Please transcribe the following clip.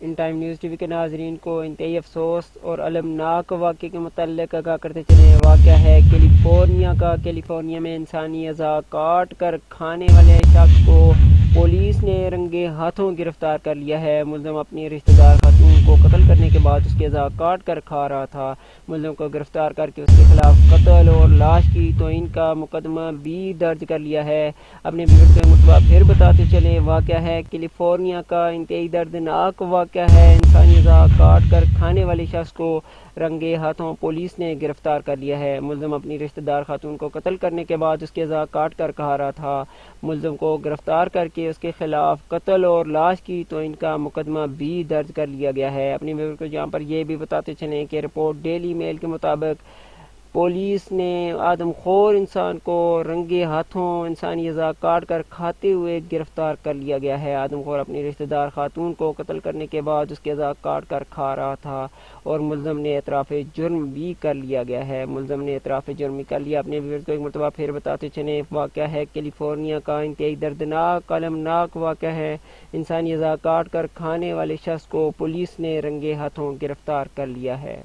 In time news T V کے ناظرین کو انتہائی افسوس اور المناک واقعے کے متعلق آگاہ کرتے چلے۔ واقعہ ہے کیلیفورنیا کا۔ کیلیفورنیا میں انسانی اعضاء کاٹ کر کھانے والے شخص کو پولیس نے رنگے ہاتھوں گرفتار کر لیا ہے۔ ملزم اپنی رشتہ دار خاتون کو قتل کرنے کے بعد اس کے اعضاء کاٹ کر کھا رہا تھا۔ ملزم کو گرفتار کر کے اس کے خلاف قتل اور لاش کی توہین کا مقدمہ بھی درج کر لیا ہے۔ اپنے ویڈیو کے مرتبہ پھر بتاتے چلے، واقعہ ہے کیلیفورنیا کا۔ انتہائی دردناک واقعہ ہے۔ انسانی اعضاء کاٹ کر کھانے والے شخص کو رنگے ہاتھوں پولیس نے گرفتار کر لیا ہے۔ ملزم اپنی رشتہ دار خاتون کو قتل کرنے کے بعد اس کے اعضاء کاٹ کر کھا رہا تھا۔ ملزم کو گرفتار کر کے اس کے خلاف قتل اور لاش کی توہین کا مقدمہ بھی درج کر لیا گیا ہے۔ اپنی ویڈیو کو یہاں پر یہ بھی بتاتے چلیں کہ رپورٹ ڈیلی میل کے مطابق پولیس نے آدم خور انسان کو رنگے ہاتھوں انسانی اعضاء کاٹ کر کھاتے ہوئے گرفتار کر لیا گیا ہے۔ آدم خور اپنی رشتہ دار خاتون کو قتل کرنے کے بعد اس کے اعضاء کاٹ کر کھا رہا تھا اور ملزم نے اعتراف جرم بھی کر لیا گیا ہے۔ ملزم نے اعتراف جرم بھی کر لیا۔ اپنے ویڈیو کو ایک مرتبہ پھر بتاتے چلیں، واقعہ ہے کیلیفورنیا کا۔ انتہائی دردناک المناک واقعہ ہے۔ انسانی اعضاء کاٹ کر کھانے والے شخص کو پولیس نے رنگے ہاتھوں گرفتار کر لیا ہے۔